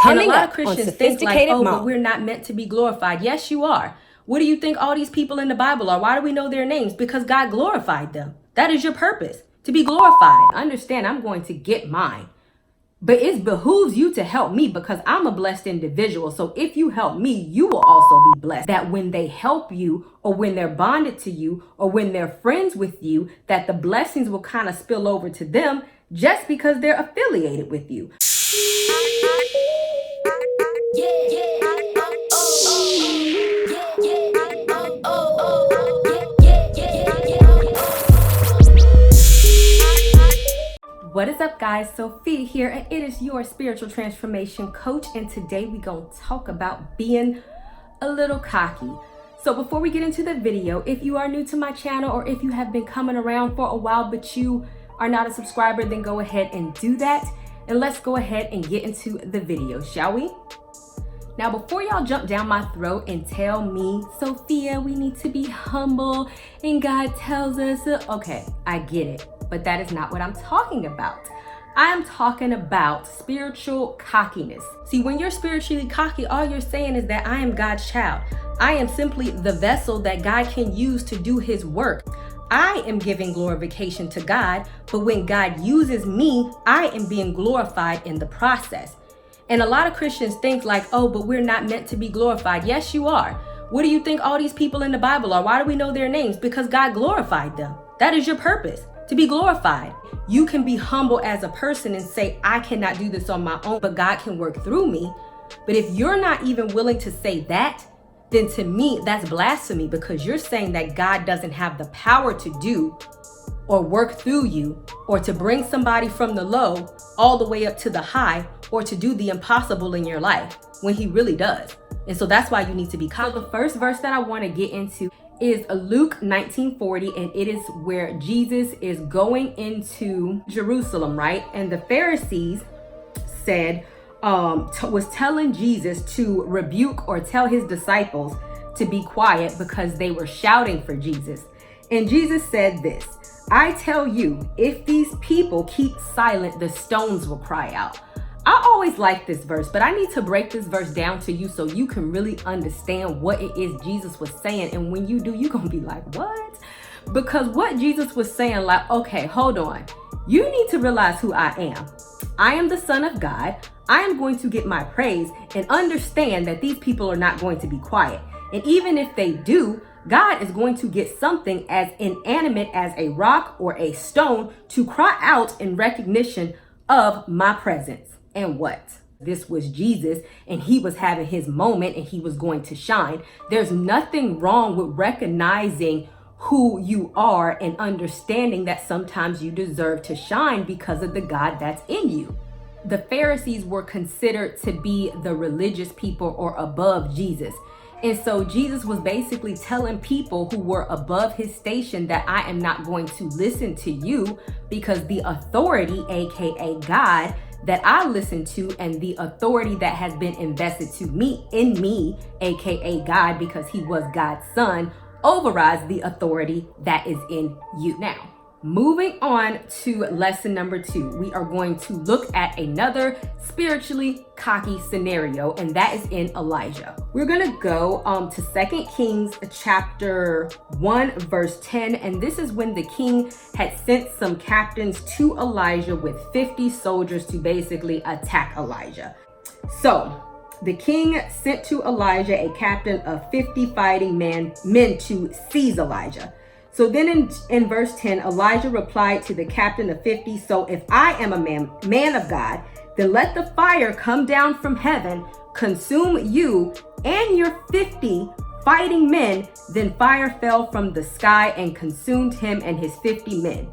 Coming and a lot up of Christians on think like, Sophisticated oh, Mom. but we're not meant to be glorified. Yes, you are. What do you think all these people in the Bible are? Why do we know their names? Because God glorified them. That is your purpose, to be glorified. Understand, I'm going to get mine. But it behooves you to help me because I'm a blessed individual. So if you help me, you will also be blessed. That when they help you or when they're bonded to you or when they're friends with you, that the blessings will kind of spill over to them just because they're affiliated with you. What is up, guys? Sophie here, and it is your spiritual transformation coach, and today we're going to talk about being a little cocky. So before we get into the video, if you are new to my channel or if you have been coming around for a while but you are not a subscriber, then go ahead and do that, and let's go ahead and get into the video, shall we? Now, before y'all jump down my throat and tell me, Sophia, we need to be humble and God tells us, okay, I get it, but that is not what I'm talking about. I am talking about spiritual cockiness. See, when you're spiritually cocky, all you're saying is that I am God's child. I am simply the vessel that God can use to do his work. I am giving glorification to God, but when God uses me, I am being glorified in the process. And a lot of Christians think like, oh, but we're not meant to be glorified. Yes, you are. What do you think all these people in the Bible are? Why do we know their names? Because God glorified them. That is your purpose, to be glorified. You can be humble as a person and say, I cannot do this on my own, but God can work through me. But if you're not even willing to say that, then to me, that's blasphemy, because you're saying that God doesn't have the power to do or work through you, or to bring somebody from the low all the way up to the high, or to do the impossible in your life when he really does. And so that's why you need to be cocky. So the first verse that I want to get into is Luke 19:40, and it is where Jesus is going into Jerusalem, right? And the Pharisees said, was telling Jesus to rebuke or tell his disciples to be quiet because they were shouting for Jesus. And Jesus said this, I tell you, if these people keep silent, the stones will cry out. I always like this verse, but I need to break this verse down to you so you can really understand what it is Jesus was saying. And when you do, you're going to be like, what? Because what Jesus was saying, like, okay, hold on. You need to realize who I am. I am the Son of God. I am going to get my praise, and understand that these people are not going to be quiet. And even if they do, God is going to get something as inanimate as a rock or a stone to cry out in recognition of my presence. And what? This was Jesus, and he was having his moment, and he was going to shine. There's nothing wrong with recognizing who you are and understanding that sometimes you deserve to shine because of the God that's in you. The Pharisees were considered to be the religious people or above Jesus. And so Jesus was basically telling people who were above his station that I am not going to listen to you, because the authority, aka God, that I listen to, and the authority that has been invested to me in me, aka God, because he was God's son, overrides the authority that is in you. Now, moving on to lesson number 2, we are going to look at another spiritually cocky scenario, and that is in Elijah. We're going to go to 2 Kings chapter 1 verse 10, and this is when the king had sent some captains to Elijah with 50 soldiers to basically attack Elijah. So the king sent to Elijah a captain of 50 fighting men to seize Elijah. So then in verse 10, Elijah replied to the captain of 50, so if I am a man of God, then let the fire come down from heaven, consume you and your 50 fighting men. Then fire fell from the sky and consumed him and his 50 men.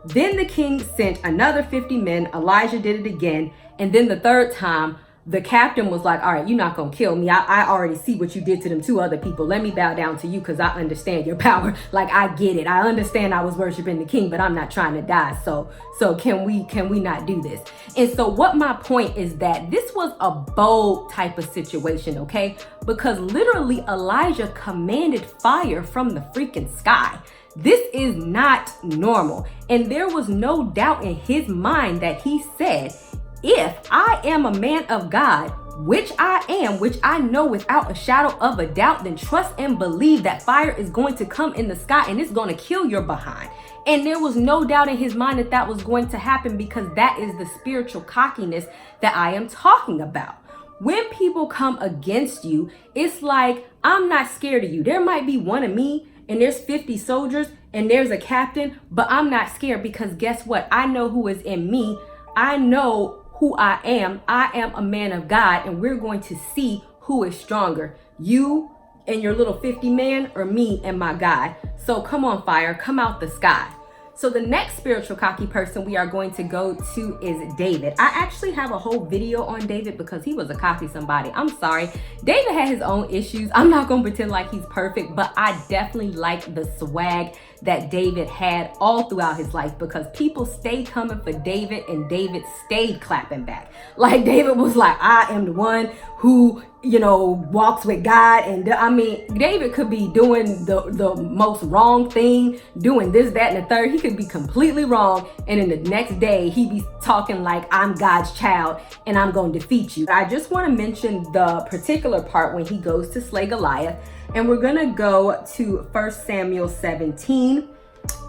Then the king sent another 50 men. Elijah did it again. And then the third time, the captain was like, all right, you're not going to kill me. I already see what you did to them 2 other people. Let me bow down to you because I understand your power. Like, I get it. I understand I was worshiping the king, but I'm not trying to die. So can we not do this? And so what my point is that this was a bold type of situation, okay? Because literally Elijah commanded fire from the freaking sky. This is not normal. And there was no doubt in his mind that he said, if I am a man of God, which I am, which I know without a shadow of a doubt, then trust and believe that fire is going to come in the sky and it's going to kill your behind. And there was no doubt in his mind that that was going to happen, because that is the spiritual cockiness that I am talking about. When people come against you, it's like, I'm not scared of you. There might be one of me and there's 50 soldiers and there's a captain, but I'm not scared, because guess what? I know who is in me. I know who I am. I am a man of God, and we're going to see who is stronger, you and your little 50 man, or me and my God. So come on, fire, come out the sky. So the next spiritual cocky person we are going to go to is David. I actually have a whole video on David because he was a cocky somebody. I'm sorry. David had his own issues. I'm not going to pretend like he's perfect, but I definitely like the swag that David had all throughout his life, because people stayed coming for David and David stayed clapping back. Like, David was like, I am the one who, you know, walks with God. And I mean, David could be doing the most wrong thing, doing this, that, and the third. He could be completely wrong, and then the next day he'd be talking like, I'm God's child and I'm going to defeat you. I just want to mention the particular part when he goes to slay Goliath, and we're going to go to 1 Samuel 17,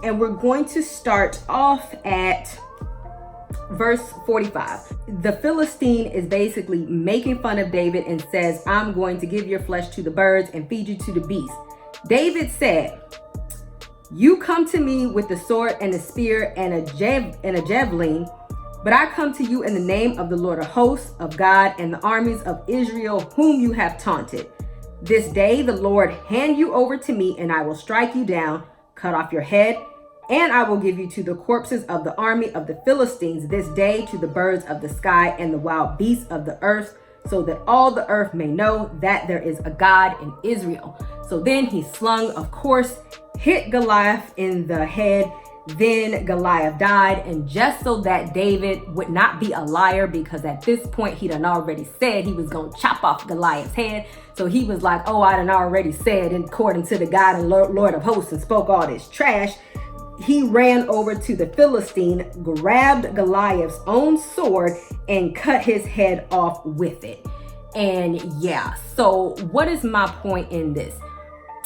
and we're going to start off at verse 45. The Philistine is basically making fun of David and says, I'm going to give your flesh to the birds and feed you to the beasts. David said, you come to me with the sword and a spear and a javelin, but I come to you in the name of the Lord of hosts, of God, and the armies of Israel, whom you have taunted. This day the Lord hand you over to me, and I will strike you down, cut off your head, and I will give you to the corpses of the army of the Philistines this day, to the birds of the sky and the wild beasts of the earth, so that all the earth may know that there is a God in Israel. So then he slung, of course, hit Goliath in the head. Then Goliath died. And just so that David would not be a liar, because at this point he done already said he was going to chop off Goliath's head. So he was like, oh, I done already said according to the God and Lord of hosts, and spoke all this trash. He ran over to the Philistine, grabbed Goliath's own sword, and cut his head off with it. And yeah, so what is my point in this?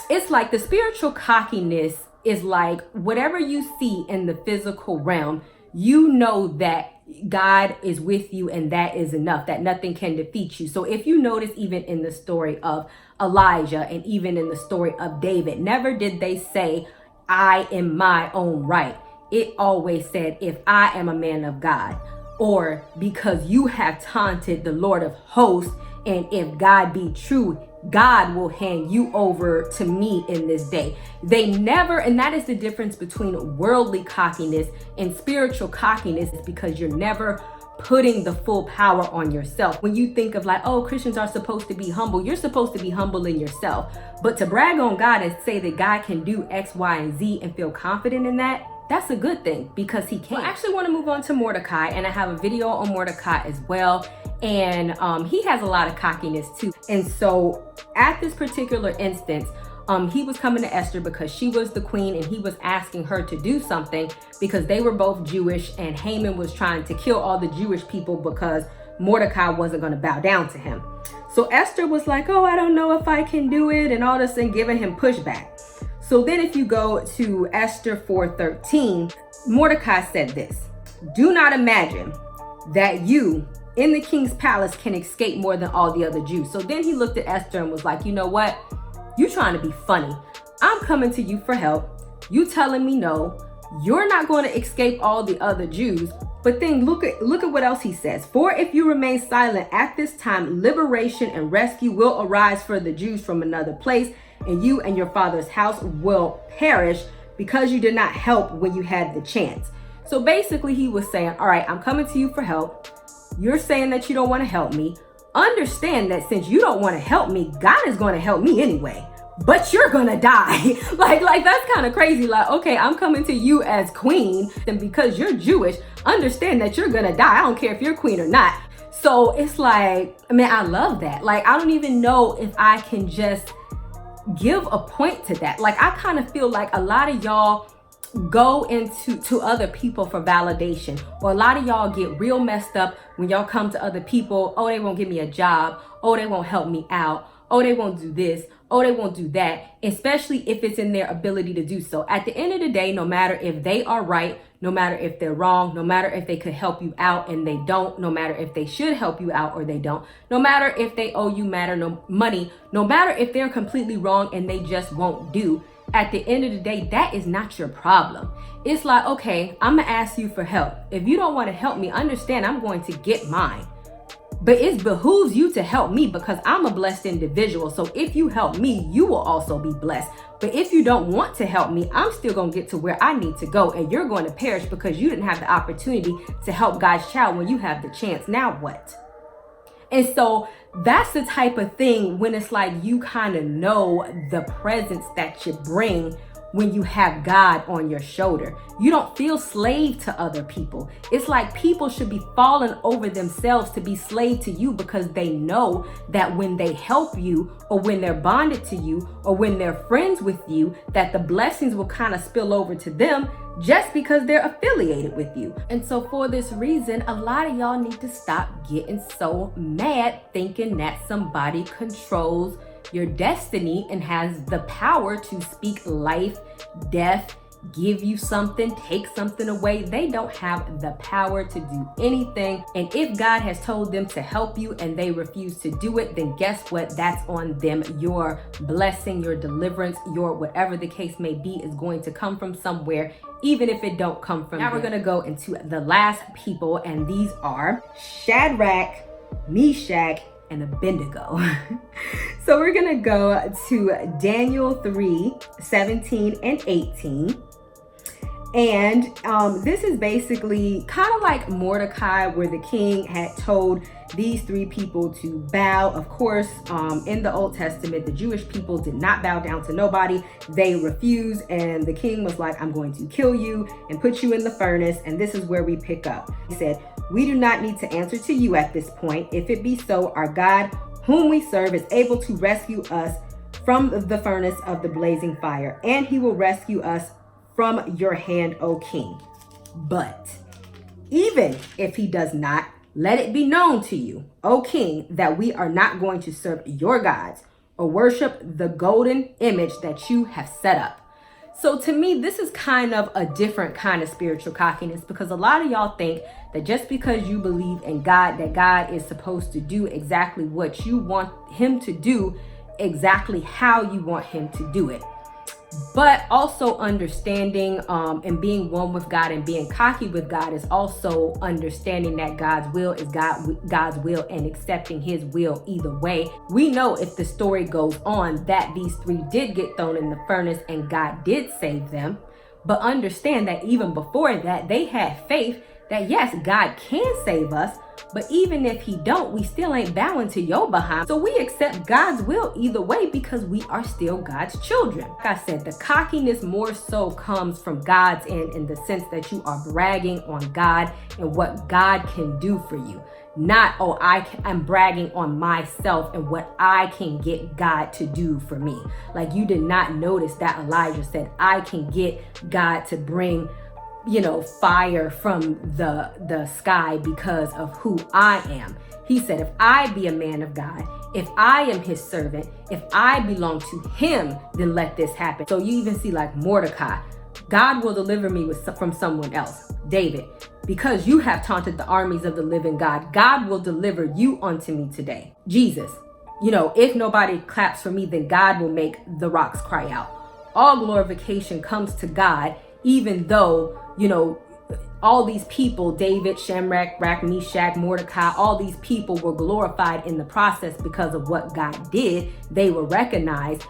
It's like the spiritual cockiness is like, whatever you see in the physical realm, you know that God is with you, and that is enough, that nothing can defeat you. So if you notice, even in the story of Elijah and even in the story of David, never did they say, I am my own right. It always said, if I am a man of God, or because you have taunted the Lord of hosts, and if God be true, God will hand you over to me in this day. They never, and that is the difference between worldly cockiness and spiritual cockiness, is because you're never putting the full power on yourself. When you think of like, oh, Christians are supposed to be humble, you're supposed to be humble in yourself. But to brag on God and say that God can do X, Y, and Z and feel confident in that, that's a good thing, because he can. I actually want to move on to Mordecai, and I have a video on Mordecai as well. And he has a lot of cockiness too. And so at this particular instance, he was coming to Esther because she was the queen, and he was asking her to do something because they were both Jewish, and Haman was trying to kill all the Jewish people because Mordecai wasn't going to bow down to him. So Esther was like, oh, I don't know if I can do it, and all this, and giving him pushback. So then if you go to Esther 4:13, Mordecai said this, do not imagine that you in the king's palace can escape more than all the other Jews. So then he looked at Esther and was like, you know what? You trying to be funny. I'm coming to you for help. You telling me no. You're not going to escape all the other Jews. But then look at what else he says. For if you remain silent at this time, liberation and rescue will arise for the Jews from another place, and you and your father's house will perish because you did not help when you had the chance. So basically he was saying, all right, I'm coming to you for help. You're saying that you don't want to help me. Understand that since you don't want to help me, God is going to help me anyway. But you're going to die. like that's kind of crazy. Like, okay, I'm coming to you as queen, and because you're Jewish, understand that you're going to die. I don't care if you're queen or not. So it's like, I mean, I love that. Like, I don't even know if I can just give a point to that. Like, I kind of feel like a lot of y'all, go to other people for validation. Or a lot of y'all get real messed up when y'all come to other people. Oh, they won't give me a job. Oh, they won't help me out. Oh, they won't do this. Oh, they won't do that, especially if it's in their ability to do so. At the end of the day, no matter if they are right, no matter if they're wrong, no matter if they could help you out and they don't, no matter if they should help you out or they don't, no matter if they owe you money, no matter if they're completely wrong and they just won't do, at the end of the day, that is not your problem. It's like, okay, I'm gonna ask you for help. If you don't want to help me, understand I'm going to get mine. But it behooves you to help me because I'm a blessed individual. So if you help me, you will also be blessed. But if you don't want to help me, I'm still going to get to where I need to go. And you're going to perish because you didn't have the opportunity to help God's child when you have the chance. Now what? And so that's the type of thing when it's like you kind of know the presence that you bring when you have God on your shoulder. You don't feel slave to other people. It's like people should be falling over themselves to be slave to you because they know that when they help you or when they're bonded to you or when they're friends with you, that the blessings will kind of spill over to them just because they're affiliated with you. And so for this reason, a lot of y'all need to stop getting so mad thinking that somebody controls your destiny and has the power to speak life, death, give you something, take something away. They don't have the power to do anything. And if God has told them to help you and they refuse to do it, then guess what? That's on them. Your blessing, your deliverance, your whatever the case may be is going to come from somewhere, even if it don't come from. Now we're going to go into the last people, and these are Shadrach, Meshach, and Abednego. So we're gonna go to Daniel 3:17 and 18. And this is basically kind of like Mordecai, where the king had told these three people to bow. Of course, in the Old Testament, the Jewish people did not bow down to nobody. They refused, and the king was like, I'm going to kill you and put you in the furnace. And this is where we pick up. He said, we do not need to answer to you at this point. If it be so, our God, whom we serve, is able to rescue us from the furnace of the blazing fire, and he will rescue us from your hand, O king. But even if he does not, let it be known to you, O king, that we are not going to serve your gods or worship the golden image that you have set up. So to me, this is kind of a different kind of spiritual cockiness, because a lot of y'all think that just because you believe in God, that God is supposed to do exactly what you want him to do, exactly how you want him to do it. But also understanding and being one with God and being cocky with God is also understanding that God's will is God's will, and accepting his will either way. We know if the story goes on that these three did get thrown in the furnace and God did save them. But understand that even before that, they had faith that yes, God can save us. But even if he don't, we still ain't bowing to your behind. So we accept God's will either way because we are still God's children. Like I said, the cockiness more so comes from God's end, in the sense that you are bragging on God and what God can do for you. Not, oh, I'm bragging on myself and what I can get God to do for me. Like, you did not notice that Elijah said, I can get God to bring fire from the sky because of who I am. He said, if I be a man of God, if I am his servant, if I belong to him, then let this happen. So you even see like Mordecai, God will deliver me from someone else. David, because you have taunted the armies of the living God, God will deliver you unto me today. Jesus, if nobody claps for me, then God will make the rocks cry out. All glorification comes to God, even though all these people, David, Shamrach, Meshach, Mordecai, all these people were glorified in the process because of what God did. They were recognized.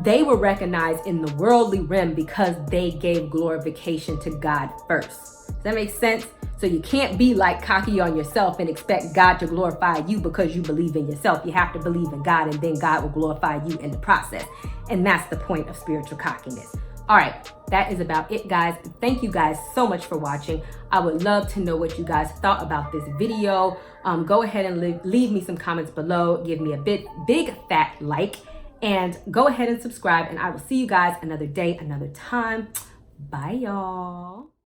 They were recognized in the worldly realm because they gave glorification to God first. Does that make sense? So you can't be like cocky on yourself and expect God to glorify you because you believe in yourself. You have to believe in God, and then God will glorify you in the process. And that's the point of spiritual cockiness. All right, that is about it, guys. Thank you guys so much for watching. I would love to know what you guys thought about this video. Go ahead and leave me some comments below. Give me a big fat like, and go ahead and subscribe. And I will see you guys another day, another time. Bye, y'all.